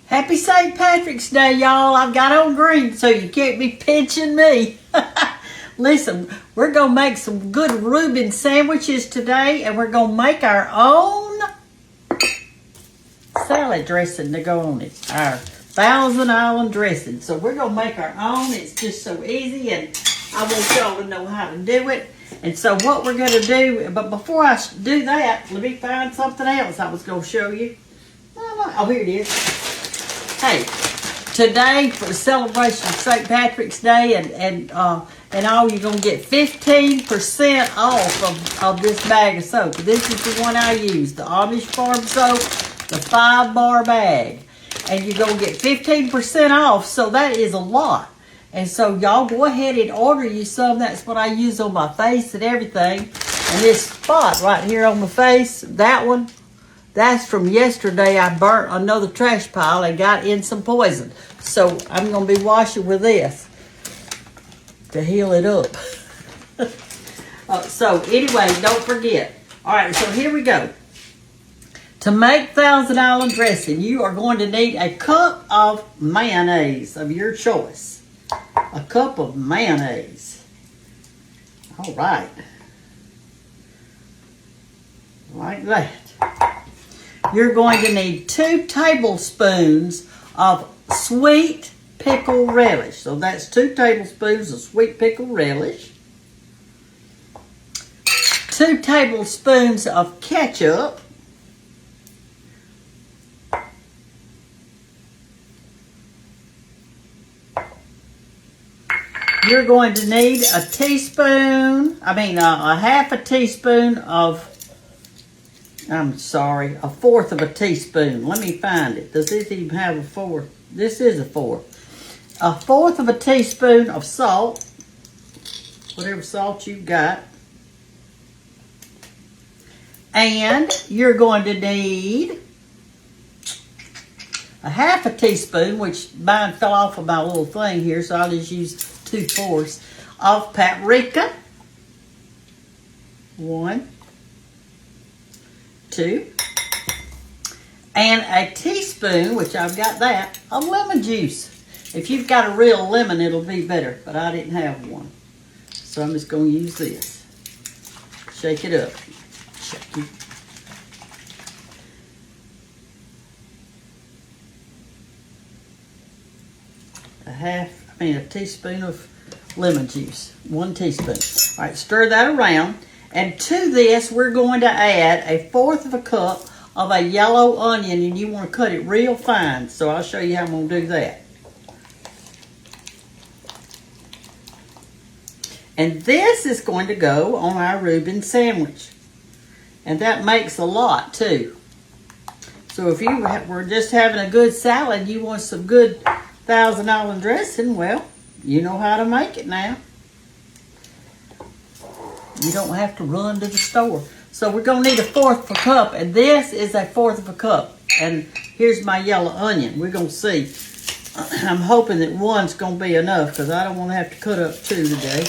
Happy St. Patrick's Day, y'all. I've got on green, so you can't be pinching me. Listen, we're going to make some good Reuben sandwiches today, and we're going to make our own salad dressing to go on it. Our Thousand Island dressing. So we're going to make our own. It's just so easy, and I want y'all to know how to do it. And so what we're going to do, but before I do that, let me find something else I was going to show you. Oh, here it is. Hey, today for the celebration of St. Patrick's Day and all, you're going to get 15% off of this bag of soap. This is the one I use, the Amish Farm Soap, the 5-bar bag. And you're going to get 15% off, so that is a lot. And so y'all go ahead and order you some. That's what I use on my face and everything. And this spot right here on my face, that one, that's from yesterday. I burnt another trash pile and got in some poison. So I'm going to be washing with this to heal it up. So anyway, don't forget. All right, so here we go. To make Thousand Island dressing, you are going to need a cup of mayonnaise of your choice. A cup of mayonnaise. All right. Like that. You're going to need 2 tablespoons of sweet pickle relish. So that's 2 tablespoons of sweet pickle relish. 2 tablespoons of ketchup. You're going to need a half a teaspoon of, I'm sorry, a fourth of a teaspoon. Let me find it. Does this even have a fourth? This is a fourth. A fourth of a teaspoon of salt, whatever salt you've got. And you're going to need a half a teaspoon, which mine fell off of my little thing here, so I'll just use 2/4 of paprika. 1, 2, and a teaspoon, which I've got that, of lemon juice. If you've got a real lemon, it'll be better, but I didn't have one. So I'm just going to use this. Shake it up. Shake it. A teaspoon of lemon juice. 1 teaspoon. All right, stir that around. And to this, we're going to add a fourth of a cup of a yellow onion, and you want to cut it real fine. So I'll show you how I'm going to do that. And this is going to go on our Reuben sandwich. And that makes a lot, too. So if you were just having a good salad, you want some good Thousand Island dressing, well, you know how to make it now. You don't have to run to the store. So we're going to need a fourth of a cup, and this is a fourth of a cup. And here's my yellow onion. We're going to see. I'm hoping that 1's going to be enough, because I don't want to have to cut up 2 today.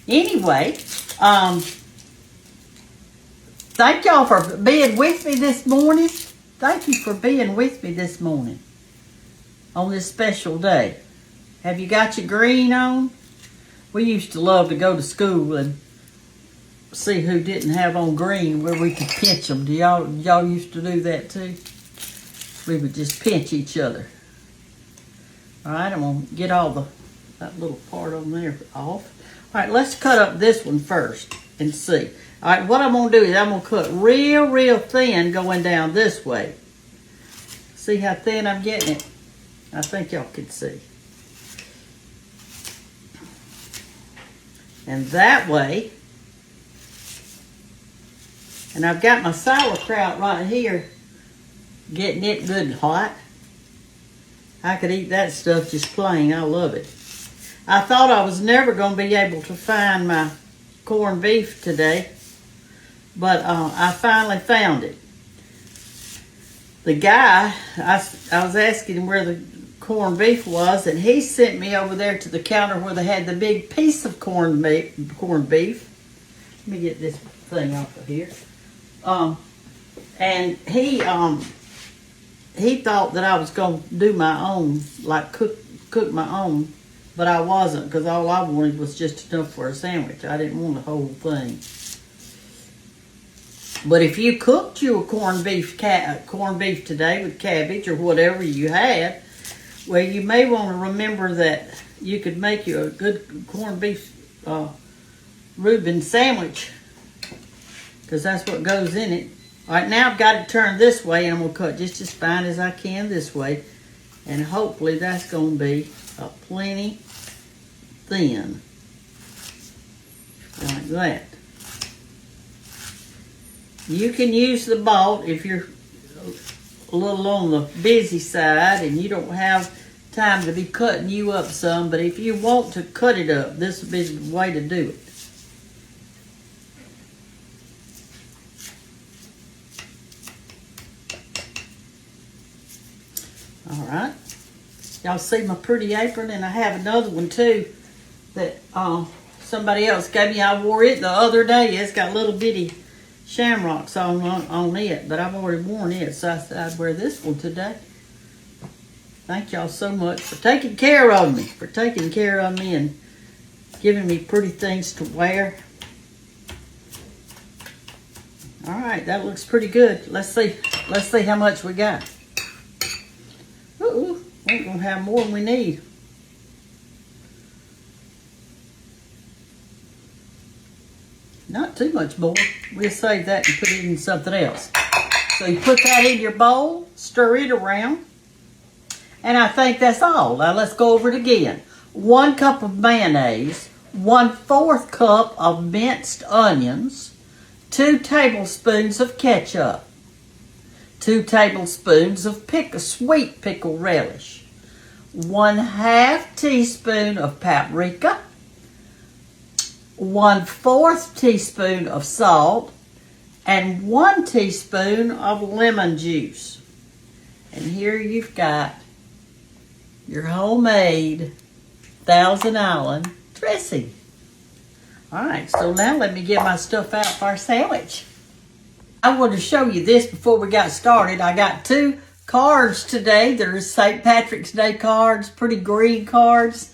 Anyway, thank y'all for being with me this morning. Thank you for being with me this morning on this special day. Have you got your green on? We used to love to go to school and see who didn't have on green, where we could pinch them. Do y'all used to do that too? We would just pinch each other. All right, I'm gonna get that little part on there off. All right, let's cut up this one first and see. All right, what I'm going to do is I'm going to cut real thin going down this way. See how thin I'm getting it? I think y'all can see. And that way, and I've got my sauerkraut right here, getting it good and hot. I could eat that stuff just plain. I love it. I thought I was never going to be able to find my corned beef today. But I finally found it. The guy, I was asking him where the corned beef was, and he sent me over there to the counter where they had the big piece of corned beef. Let me get this thing off of here. And he thought that I was going to do my own, like cook my own, but I wasn't, because all I wanted was just enough for a sandwich. I didn't want the whole thing. But if you cooked you a corned beef today with cabbage or whatever you had, well, you may want to remember that you could make you a good corned beef Reuben sandwich, because that's what goes in it. All right, now I've got it turned this way, and I'm going to cut just as fine as I can this way. And hopefully that's going to be plenty thin. Like that. You can use the bolt if you're a little on the busy side and you don't have time to be cutting you up some, but if you want to cut it up, this would be the way to do it. All right. Y'all see my pretty apron? And I have another one too that somebody else gave me. I wore it the other day. It's got little bitty shamrocks on it, but I've already worn it, so I said I'd wear this one today. Thank y'all so much for taking care of me, and giving me pretty things to wear. All right, that looks pretty good. Let's see how much we got. Ooh, we ain't gonna have more than we need. Not too much more. We'll save that and put it in something else. So you put that in your bowl, stir it around, and I think that's all. Now let's go over it again. 1 cup of mayonnaise, 1/4 cup of minced onions, 2 tablespoons of ketchup, 2 tablespoons of sweet pickle relish, 1/2 teaspoon of paprika, 1/4 teaspoon of salt, and 1 teaspoon of lemon juice. And here you've got your homemade Thousand Island dressing. All right, so now let me get my stuff out for our sandwich. I wanted to show you this before we got started. I got 2 cards today. There's St. Patrick's Day cards, pretty green cards.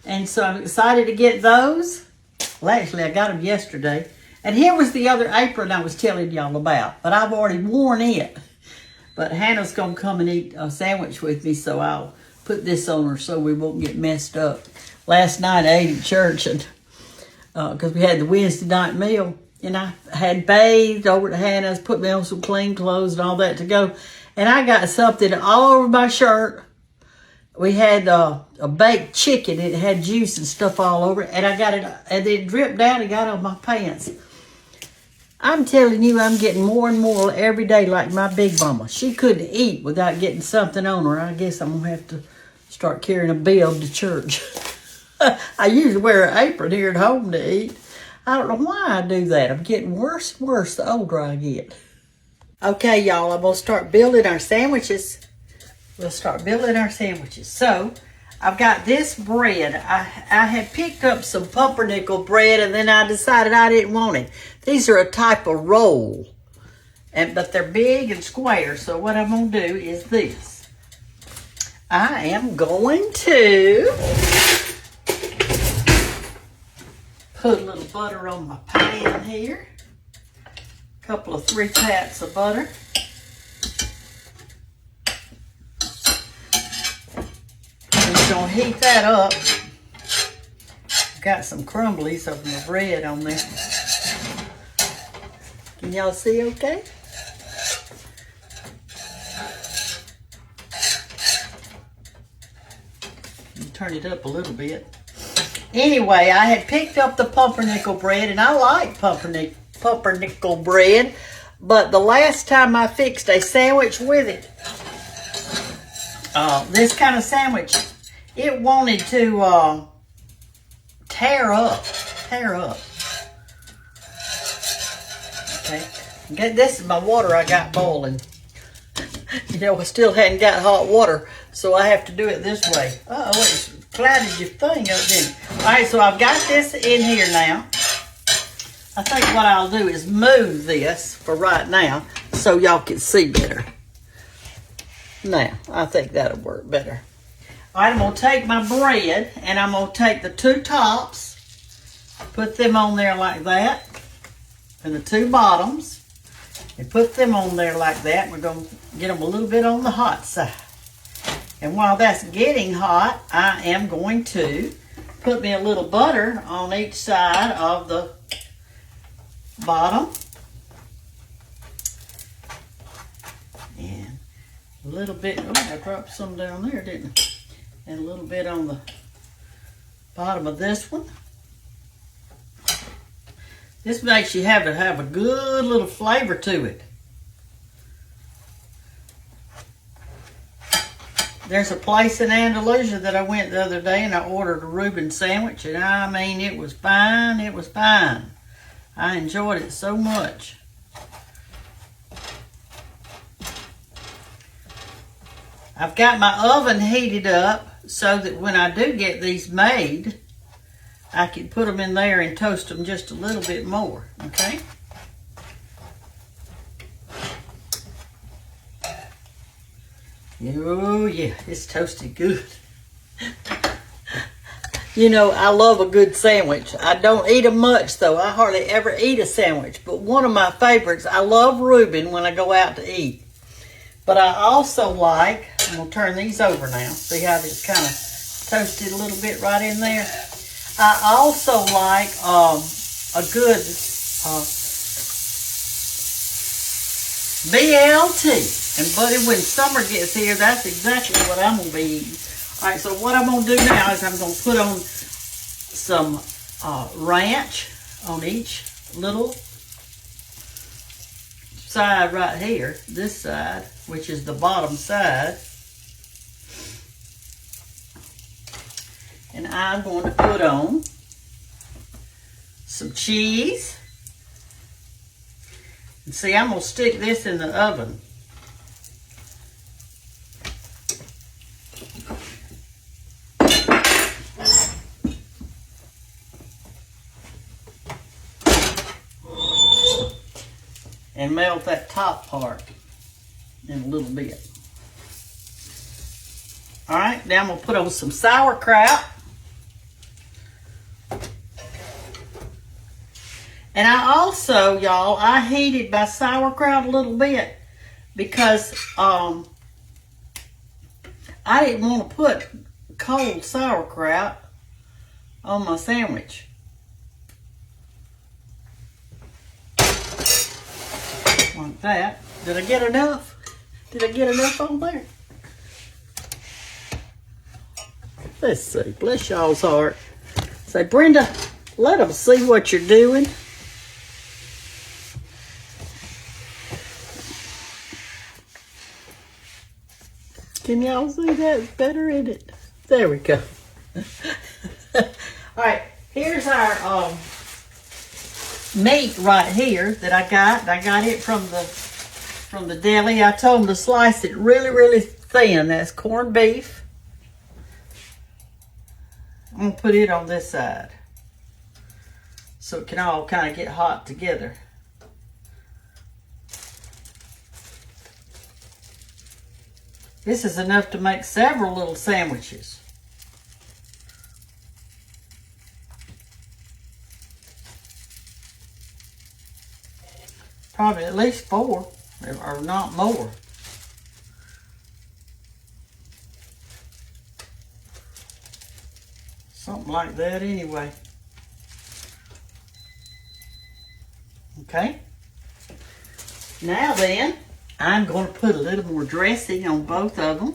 And so I'm excited to get those. Well, actually, I got them yesterday. And here was the other apron I was telling y'all about, but I've already worn it. But Hannah's going to come and eat a sandwich with me, so I'll put this on her so we won't get messed up. Last night I ate at church, and because we had the Wednesday night meal, and I had bathed over to Hannah's, put me on some clean clothes and all that to go, and I got something all over my shirt. We had a baked chicken. It had juice and stuff all over it, and I got it, and it dripped down and got on my pants. I'm telling you, I'm getting more and more every day like my big mama. She couldn't eat without getting something on her. I guess I'm going to have to start carrying a bib to church. I usually wear an apron here at home to eat. I don't know why I do that. I'm getting worse and worse the older I get. Okay, y'all, I'm going to start building our sandwiches. We'll start building our sandwiches. So, I've got this bread. I had picked up some pumpernickel bread, and then I decided I didn't want it. These are a type of roll, but they're big and square. So what I'm going to do is this. I am going to put a little butter on my pan here. A couple of 3 pats of butter. Gonna heat that up. Got some crumblies of my bread on there. Can y'all see okay? Turn it up a little bit. Anyway, I had picked up the pumpernickel bread, and I like pumpernickel bread, but the last time I fixed a sandwich with it, this kind of sandwich, it wanted to tear up. Okay, this is my water I got boiling. You know, I still hadn't got hot water, so I have to do it this way. Uh-oh, it's clouded your thing up, didn't it? All right, so I've got this in here now. I think what I'll do is move this for right now. so y'all can see better. Now, I think that'll work better. All right, I'm going to take my bread, and I'm going to take the 2 tops, put them on there like that, and the 2 bottoms, and put them on there like that. We're going to get them a little bit on the hot side. And while that's getting hot, I am going to put me a little butter on each side of the bottom. And a little bit, oh, I dropped some down there, didn't I? And a little bit on the bottom of this one. This makes you have to have a good little flavor to it. There's a place in Andalusia that I went the other day and I ordered a Reuben sandwich, and I mean, it was fine, it was fine. I enjoyed it so much. I've got my oven heated up so that when I do get these made, I can put them in there and toast them just a little bit more, okay? Oh yeah, it's toasted good. You know, I love a good sandwich. I don't eat them much though. I hardly ever eat a sandwich. But one of my favorites, I love Reuben when I go out to eat. But I also like, I'm going to turn these over now. See how it's kind of toasted a little bit right in there? I also like a good BLT. And buddy, when summer gets here, that's exactly what I'm going to be eating. All right, so what I'm going to do now is I'm going to put on some ranch on each little side right here, this side, which is the bottom side. And I'm going to put on some cheese. And see, I'm going to stick this in the oven. And melt that top part in a little bit. All right, now I'm going to put on some sauerkraut. And I also, y'all, I heated my sauerkraut a little bit because I didn't want to put cold sauerkraut on my sandwich. Like that. Did I get enough? Did I get enough on there? Let's see. Bless y'all's heart. Say, Brenda, let them see what you're doing. Can y'all see that? It's better, isn't it? There we go. All right. Here's our meat right here that I got. I got it from the deli. I told them to slice it really, really thin. That's corned beef. I'm going to put it on this side so it can all kind of get hot together. This is enough to make several little sandwiches. Probably at least 4, or not more. Something like that anyway. Okay. Now then, I'm going to put a little more dressing on both of them.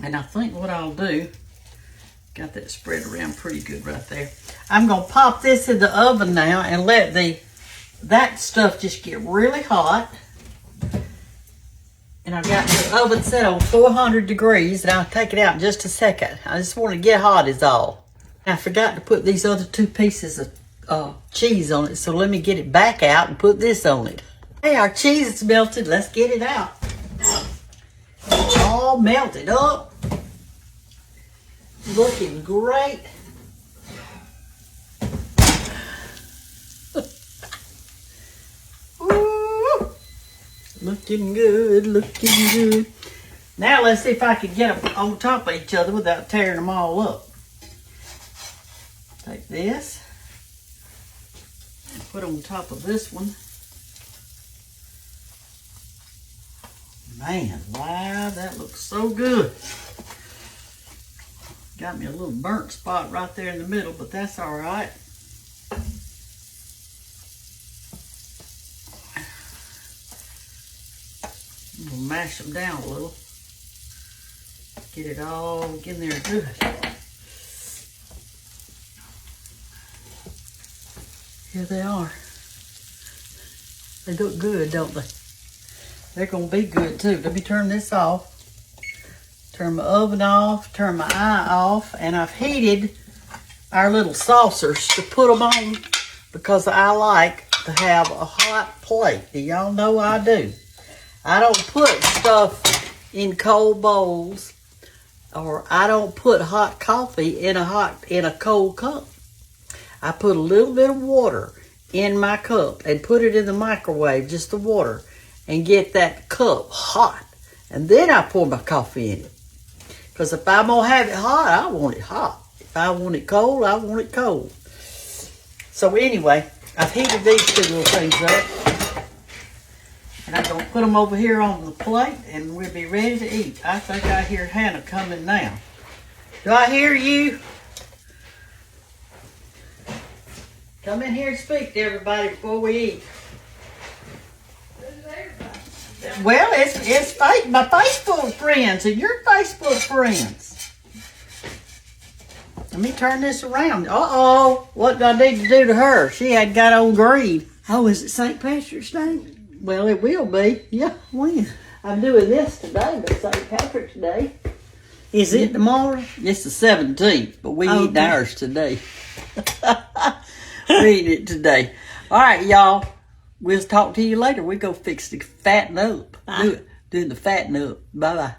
And I think what I'll do, got that spread around pretty good right there. I'm going to pop this in the oven now and let that stuff just get really hot. And I've got the oven set on 400 degrees, and I'll take it out in just a second. I just want to get hot is all. I forgot to put these other 2 pieces of cheese on it, so let me get it back out and put this on it. Hey, our cheese is melted. Let's get it out. It's all melted up. looking great. Ooh, looking good, looking good. Now let's see if I can get them on top of each other without tearing them all up. Take this and put on top of this one. Man, wow, that looks so good. Got me a little burnt spot right there in the middle, but that's all right. I'm gonna mash them down a little. Get it all in there good. Here they are. They look good, don't they? They're gonna be good too. Let me turn this off. Turn my oven off, turn my eye off, and I've heated our little saucers to put them on because I like to have a hot plate. Do y'all know I do? I don't put stuff in cold bowls, or I don't put hot coffee in a cold cup. I put a little bit of water in my cup and put it in the microwave, just the water, and get that cup hot. And then I pour my coffee in it. Because if I'm going to have it hot, I want it hot. If I want it cold, I want it cold. So anyway, I've heated these two little things up. And I'm going to put them over here on the plate, and we'll be ready to eat. I think I hear Hannah coming now. Do I hear you? Come in here and speak to everybody before we eat. Well, it's my Facebook friends and your Facebook friends. Let me turn this around. Uh-oh, what did I need to do to her? She had got on green. Oh, is it St. Patrick's Day? Well, it will be. Yeah, When? I'm doing this today, but St. Patrick's Day. Is it tomorrow? It's the 17th, but we eat Okay. ours today. We eat it today. All right, y'all. We'll talk to you later. We go fix the fatten up. Bye. Doing the fatten up. Bye-bye.